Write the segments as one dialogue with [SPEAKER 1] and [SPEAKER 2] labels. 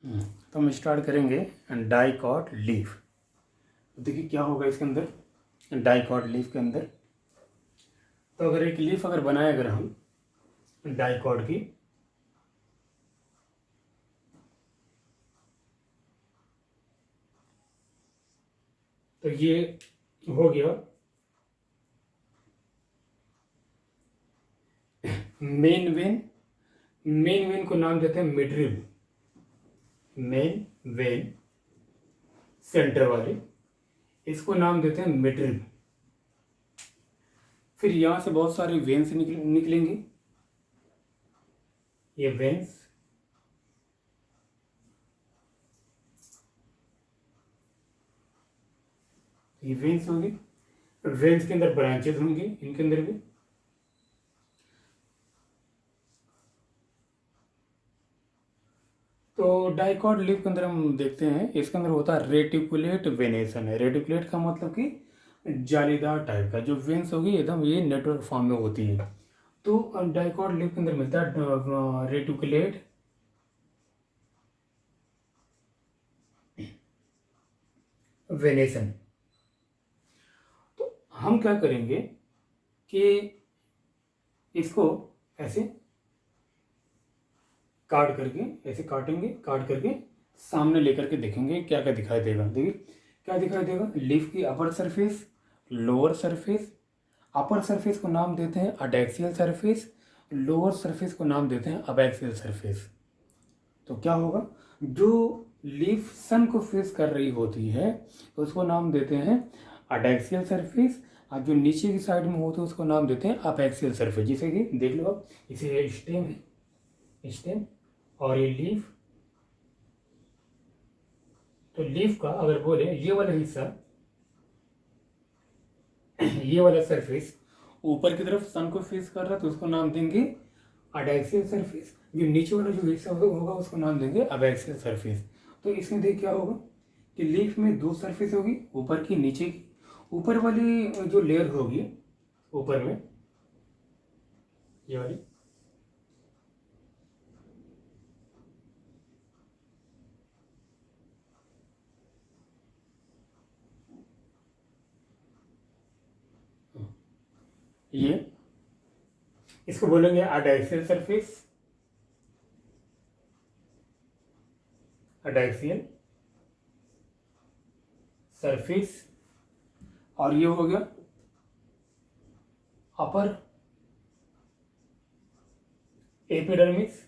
[SPEAKER 1] तो हम स्टार्ट करेंगे डाइकॉट लीफ। तो देखिए क्या होगा इसके अंदर, डाइकॉट लीफ के अंदर। तो अगर एक लीफ अगर बनाए अगर हम डाइकॉट की, तो ये हो गया मेन वेन। मेन वेन को नाम देते हैं मिडरिब, मेन वेन सेंटर वाले, इसको नाम देते हैं मिडरिब। फिर यहां से बहुत सारे वेन्स निकलेंगे। ये वेन्स, ये वेन्स होंगे। वेन्स के अंदर ब्रांचेस होंगे, इनके अंदर भी। तो डाइकॉट लीफ के अंदर हम देखते हैं, इसके अंदर होता है रेटिकुलेट वेनेशन है। रेटिकुलेट का मतलब कि जालीदार टाइप का, जो वेन्स होगी एकदम ये नेटवर्क फॉर्म में होती है। तो डाइकॉट लीफ के अंदर मिलता है रेटिकुलेट वेनेशन। तो हम क्या करेंगे कि इसको ऐसे काट करके, ऐसे काटेंगे, काट करके सामने लेकर के देखेंगे क्या क्या दिखाई देगा। देखिए क्या दिखाई देगा, लीफ की upper surface, lower surface. Upper surface को नाम देते हैं अडैक्सियल सरफेस, लोअर सरफेस को नाम देते हैं अबैक्सियल सरफेस। तो क्या होगा, जो लीफ सन को फेस कर रही होती है तो उसको नाम देते हैं अडैक्सियल सरफेस, और जो नीचे की साइड में होते हैं उसको नाम देते हैं अपैक्सियल सरफेस। जैसे कि देख लो आप, इसे स्टेम है, स्टेम, और ये लीफ। तो लीफ का अगर बोले ये वाला हिस्सा, ये वाला सरफेस ऊपर की तरफ सन को फेस कर रहा है तो उसको नाम देंगे अडैक्सियल सरफेस। जो नीचे वाला जो हिस्सा होगा उसको नाम देंगे अबैक्सियल सरफेस। तो इसमें देख क्या होगा कि लीफ में दो सरफेस होगी, ऊपर की नीचे की। ऊपर वाली जो लेयर होगी ऊपर में, ये वाली, ये इसको बोलेंगे अडैक्सियल सरफेस, अडैक्सियल सरफेस। और ये हो गया अपर एपिडर्मिस,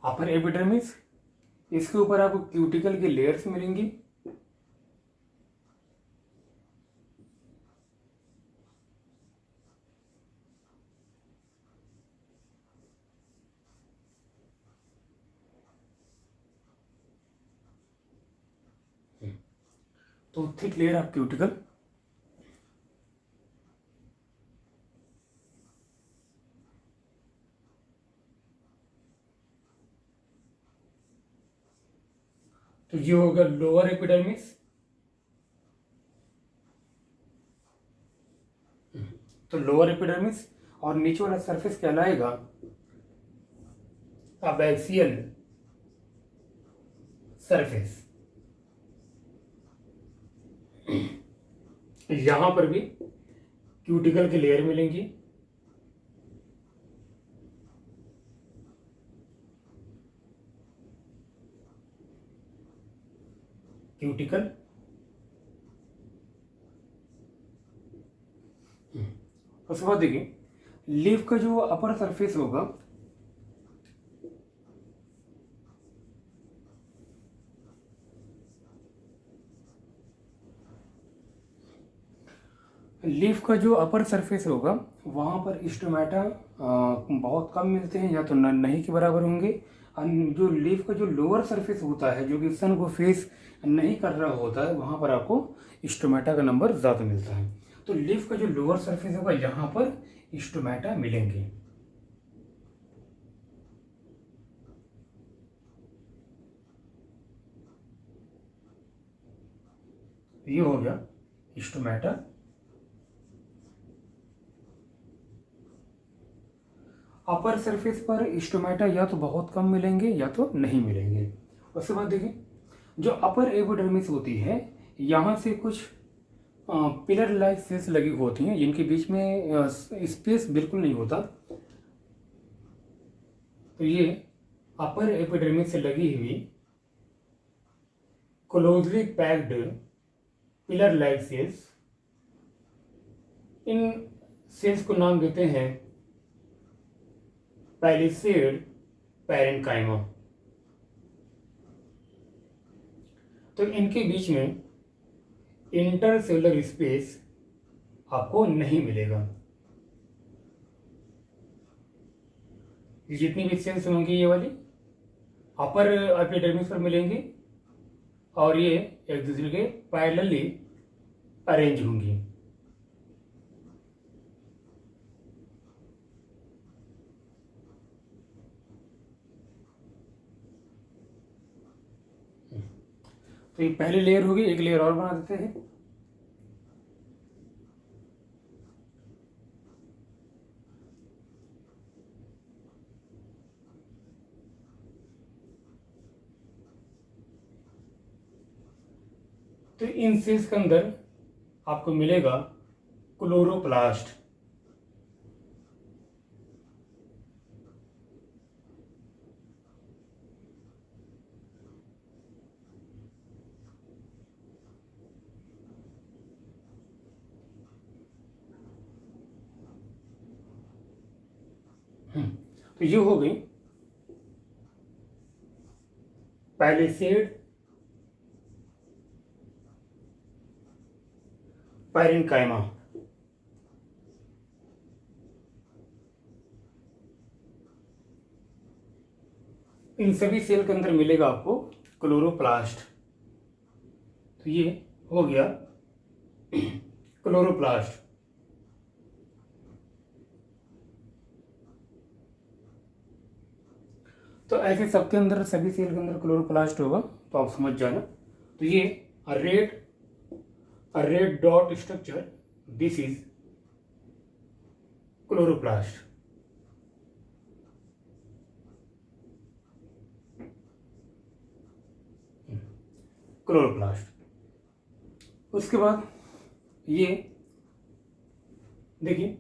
[SPEAKER 1] अपर एपिडर्मिस। इसके ऊपर आपको क्यूटिकल की लेयर्स मिलेंगी। तो थिक लेयर ऑफ क्यूटिकल। तो ये होगा लोअर एपिडर्मिस। तो लोअर एपिडर्मिस, और नीचे वाला सरफेस कहलाएगा अबैक्सियल सरफेस। यहां पर भी क्यूटिकल की लेयर मिलेंगी। क्यूटिकल, उसके बाद देखिए लीफ का जो अपर सरफेस होगा, लीफ का जो अपर सरफेस होगा वहाँ पर स्टोमेटा बहुत कम मिलते हैं, या तो नहीं के बराबर होंगे। और जो लीफ का जो लोअर सरफेस होता है जो कि सन को फेस नहीं कर रहा होता है, वहाँ पर आपको स्टोमेटा का नंबर ज़्यादा मिलता है। तो लीफ का जो लोअर सरफेस होगा यहाँ पर स्टोमेटा मिलेंगे। ये हो गया स्टोमेटा। अपर सरफेस पर स्टोमेटा या तो बहुत कम मिलेंगे या तो नहीं मिलेंगे। उसके बाद देखिए, जो अपर एपिडर्मिस होती है, यहाँ से कुछ पिलर लाइक सेल्स लगी होती हैं जिनके बीच में स्पेस बिल्कुल नहीं होता। तो ये अपर एपिडर्मिस से लगी हुई closely packed pillar like cells, इन सेल्स को नाम देते हैं पैलिसेड पैरेन्काइमा। तो इनके बीच में इंटरसेलुलर स्पेस आपको नहीं मिलेगा। जितनी भी सेल्स होंगी ये वाली अपर एपिडर्मिस पर मिलेंगी और ये एक दूसरे के पैरेलली अरेंज होंगी। तो ये पहली लेयर होगी, एक लेयर और बना देते हैं। तो इन सेल्स के अंदर आपको मिलेगा क्लोरोप्लास्ट। तो ये हो गई पैलिसेड पैरेन्काइमा। इन सभी सेल के अंदर मिलेगा आपको क्लोरोप्लास्ट। तो ये हो गया क्लोरोप्लास्ट। तो ऐसे सबके अंदर, सभी सेल के अंदर क्लोरोप्लास्ट होगा, तो आप समझ जाना। तो ये red dot structure, this is chloroplast. Chloroplast. उसके बाद ये देखिए,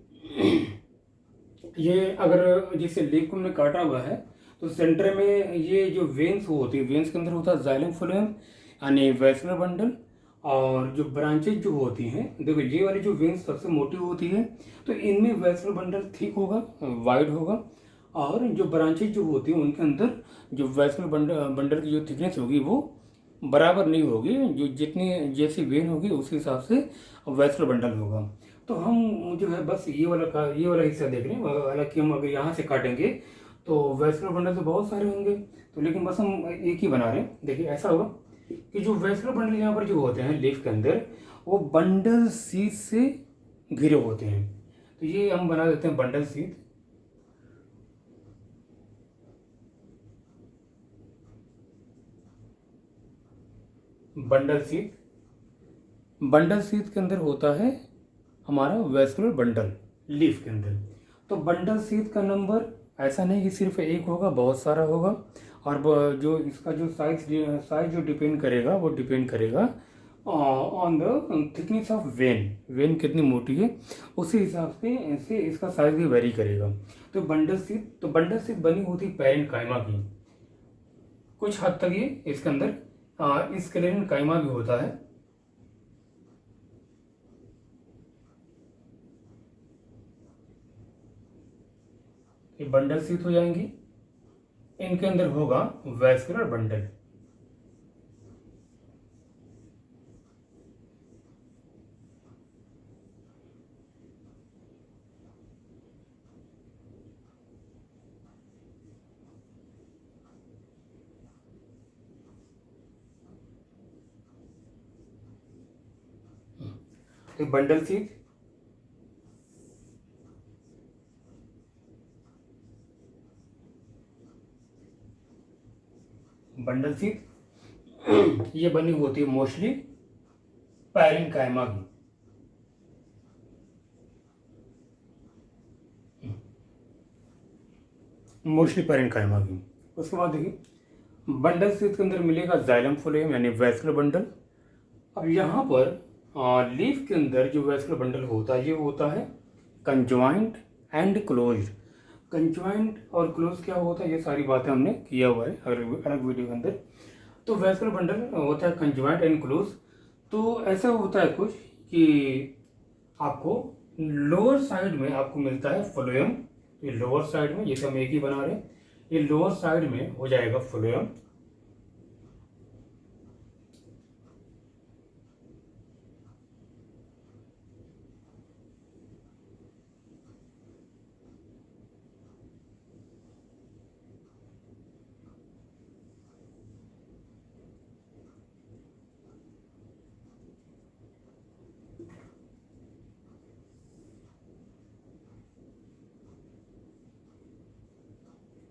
[SPEAKER 1] ये अगर जिसे लेग को हमने काटा हुआ है तो सेंटर में ये जो वेन्स होती है, वेन्स के अंदर होता है जाइलम फ्लोएम यानी वैस्कुलर बंडल, और जो ब्रांचेज जो होती हैं, देखो ये वाली जो वेन्स सबसे मोटी होती है, तो इनमें वैस्कुलर बंडल थिक होगा, वाइड होगा, और जो ब्रांचेज जो होती हैं उनके अंदर जो वैस्कुलर बंडल की जो थिकनेस होगी वो बराबर नहीं होगी। जो जितनी जैसी वेन होगी उस हिसाब से वैस्कुलर बंडल होगा। तो हम जो है बस ये वाला हिस्सा देख रहे हैं। हालांकि हम अगर यहाँ से काटेंगे तो वैस्कुलर बंडल तो बहुत सारे होंगे, तो लेकिन बस हम एक ही बना रहे हैं। देखिए ऐसा होगा कि जो वैस्कुलर बंडल यहाँ पर जो होते हैं लीफ के अंदर, वो बंडल सीथ से घिरे होते हैं। तो ये हम बना देते हैं बंडल सीथ। बंडल सीथ के अंदर होता है हमारा वैस्कुलर बंडल लीफ के अंदर। तो बंडल सीथ का नंबर ऐसा नहीं कि सिर्फ एक होगा, बहुत सारा होगा। और जो इसका जो साइज जो डिपेंड करेगा, वो डिपेंड करेगा on the thickness of when कितनी मोटी है, उसी हिसाब से इसका साइज भी वेरी करेगा। तो बंडल सीथ बनी होती पैरेन्काइमा की। कुछ हद तक ये इसके अंदर स्क्लेरन काइमा भी होता है। ये बंडल सीथ हो जाएंगी, इनके अंदर होगा वैस्कुलर बंडल। तो बंडल सीथ, ये बनी होती है मोस्टली पैरेन्काइमा की। मोस्टली पैरेन्काइमा की। उसके बाद देखिए बंडल से इसके अंदर मिलेगा जाइलम फ्लोएम यानी वैस्कुलर बंडल। अब यहाँ पर लीफ के अंदर जो वैस्कुलर बंडल होता है ये होता है कंजॉइंट एंड क्लोज्ड। कंजॉइंट और क्लोज क्या होता है ये सारी बातें हमने किया हुआ है अलग अलग वीडियो के अंदर। तो वैस्कुलर बंडल होता है कंजॉइंट एंड क्लोज। तो ऐसा होता है कुछ कि आपको लोअर साइड में आपको मिलता है फ्लोएम। ये लोअर साइड में, ये सब हम एक ही बना रहे हैं, ये लोअर साइड में हो जाएगा फ्लोएम।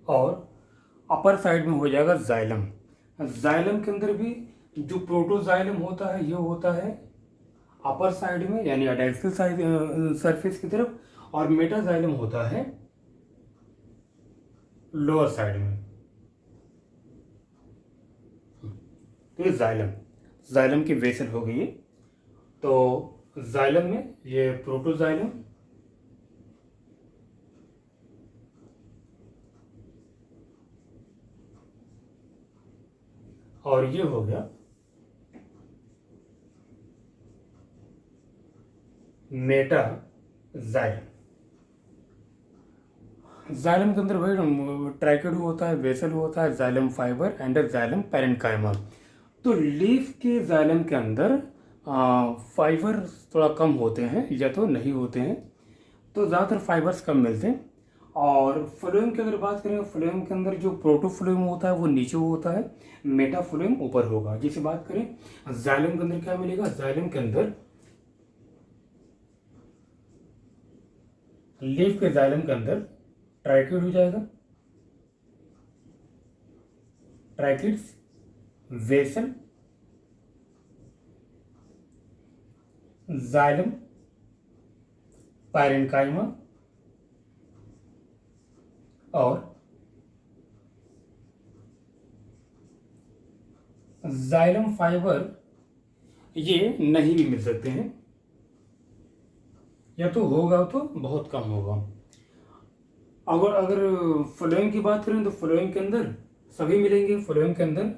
[SPEAKER 1] और अपर साइड में हो जाएगा जाइलम। जाइलम के अंदर भी जो प्रोटोजाइलम होता है ये होता है अपर साइड में यानी एडैक्सियल साइड सरफेस की तरफ, और मेटाजाइलम होता है लोअर साइड में। तो ये जाइलम, जाइलम की वेसल हो गई है। तो जाइलम में ये प्रोटोजाइलम, और ये हो गया मेटाजाइलम। जाइलम के अंदर वही ट्राइकेड होता है, वेसल होता है, xylem fibre and xylem parenchyma. तो लीफ के जाइलम के अंदर फाइबर थोड़ा कम होते हैं या तो नहीं होते हैं, तो ज़्यादातर फाइबर्स कम मिलते हैं। और फ्लोएम की अगर बात करें, फ्लोएम के अंदर जो प्रोटोफ्लोएम होता है वो नीचे होता है, मेटाफ्लोएम ऊपर होगा। जैसे बात करें जाइलम के अंदर क्या मिलेगा, जाइलम के अंदर लीफ के जाइलम के अंदर ट्राइकेड हो जाएगा, ट्राइकिड्स, वेसल, जाइलम, पैरेन्काइमा और जाइलम फाइबर ये नहीं भी मिल सकते हैं, या तो होगा तो बहुत कम होगा। अगर अगर फ्लोएम की बात करें तो फ्लोएम के अंदर सभी मिलेंगे। फ्लोएम के अंदर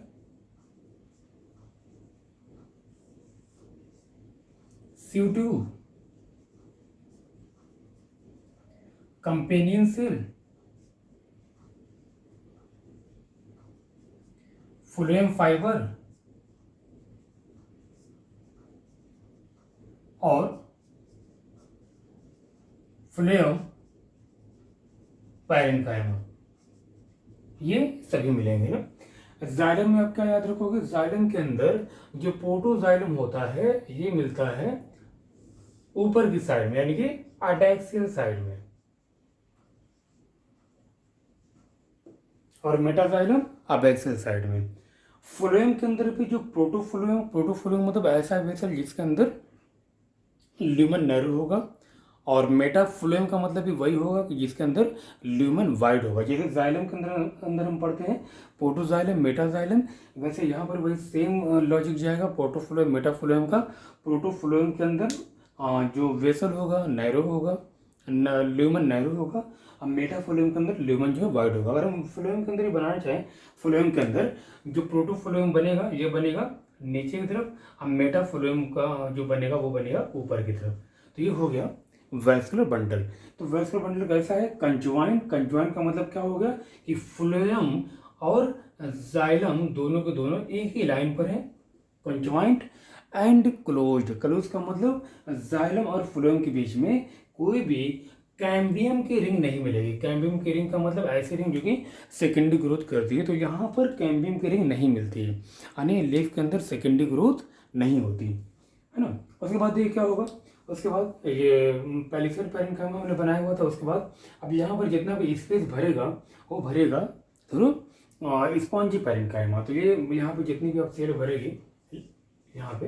[SPEAKER 1] CO2 companion cell, phloem fibre और फ्लोएम पैरेन्काइमा, ये सभी मिलेंगे ना। जाइलम में आप क्या याद रखोगे, जाइलम के अंदर जो प्रोटोजाइलम होता है ये मिलता है ऊपर की साइड में यानी कि एडैक्सियल साइड में, और मेटाजाइलम अबैक्सियल साइड में। फ्लोएम के अंदर भी जो प्रोटोफ्लोएम, प्रोटोफ्लोएम मतलब ऐसा वेसल जिसके अंदर ल्यूमन नैरो होगा, और मेटाफ्लोएम का मतलब भी वही होगा कि जिसके अंदर ल्यूमन वाइड होगा। जैसे जाइलम के अंदर अंदर हम पढ़ते हैं प्रोटोजाइलम, मेटाजाइलम, वैसे यहाँ पर वही सेम लॉजिक जाएगा प्रोटोफ्लोएम मेटाफ्लोएम का। प्रोटोफ्लोएम के अंदर जो वेसल होगा नैरो होगा, ल्यूमन नैरो होगा, अब मेटाफ्लोएम के अंदर ल्यूमन जो है वाइड होगा। अगर हम फ्लोएम के अंदर ही बनाना चाहें, फ्लोएम के अंदर जो प्रोटोफ्लोएम बनेगा ये बनेगा नीचे की तरफ, अब मेटाफ्लोएम का जो बनेगा वो बनेगा ऊपर की तरफ। तो ये हो गया वैस्कुलर बंडल। तो वैस्कुलर बंडल कैसा है, कंजॉइंट। कंजॉइंट का मतलब क्या हो गया कि फ्लोएम और जाइलम दोनों के दोनों एक ही लाइन पर है, कंजॉइंट एंड क्लोज्ड। क्लोज का मतलब जाइलम और फ्लोएम के बीच में कोई भी कैम्बियम की रिंग नहीं मिलेगी। कैम्बियम की रिंग का मतलब ऐसी रिंग जो कि सेकेंडरी ग्रोथ करती है, तो यहाँ पर कैम्बियम की रिंग नहीं मिलती है, यानी लीफ के अंदर सेकेंडरी ग्रोथ नहीं होती है ना। उसके बाद ये क्या होगा, उसके बाद ये पैलिफेर पैरेन्काइमा हमने बनाया हुआ था। उसके बाद अब यहाँ पर जितना भी स्पेस भरेगा वो भरेगा थ्रू स्पॉन्जी पैरेन्काइमा। तो ये यहाँ पे जितनी भी अब सेल भरेगी यहाँ पे,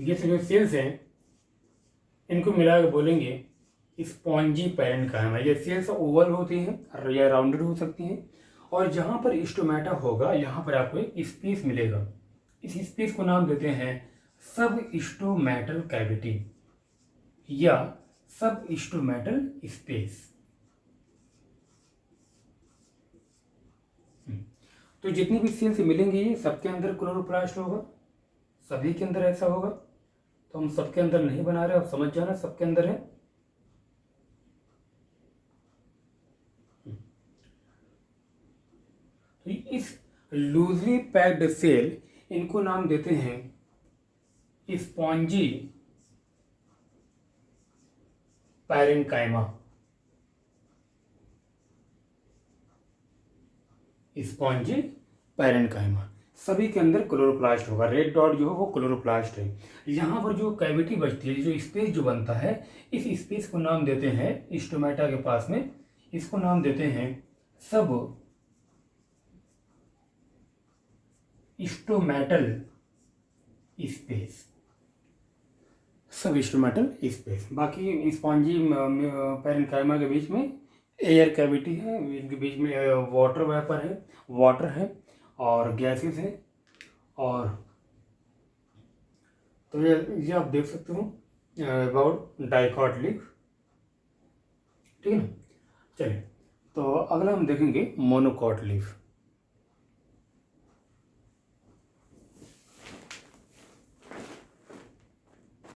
[SPEAKER 1] ये जो सेल्स हैं इनको मिला के बोलेंगे स्पॉन्जी पैरेन्काइमा। ये सेल्स ओवल होती हैं या राउंडेड हो सकती हैं, और जहाँ पर स्टोमेटा होगा यहाँ पर आपको एक स्पेस मिलेगा। इस स्पेस को नाम देते हैं सब स्टोमेटल कैविटी या सब स्टोमेटल स्पेस। तो जितनी भी सेल्स मिलेंगी ये सबके अंदर क्लोरोप्लास्ट होगा, सभी के अंदर ऐसा होगा। तो हम सबके अंदर नहीं बना रहे, अब समझ जाना सबके अंदर है। तो इस लूजली पैक्ड सेल इनको नाम देते हैं स्पॉन्जी पैरेन्काइमा। स्पॉन्जी पैरेन्काइमा, सभी के अंदर क्लोरोप्लास्ट होगा। रेड डॉट जो है वो क्लोरोप्लास्ट है। यहाँ पर जो कैविटी बचती है, जो स्पेस जो बनता है, इस स्पेस को नाम देते हैं स्टोमेटा के पास में, इसको नाम देते हैं सब स्टोमेटल स्पेस। सब स्टोमेटल स्पेस। बाकी स्पॉन्जी पैरेन्काइमा के बीच में एयर कैविटी है, इनके बीच में वाटर वेपर है, वाटर है और गैसेस है। और तो ये आप देख सकते हो अबाउट डाइकॉट लीफ। ठीक है ना। चलिए, तो अगला हम देखेंगे मोनोकॉट लीफ।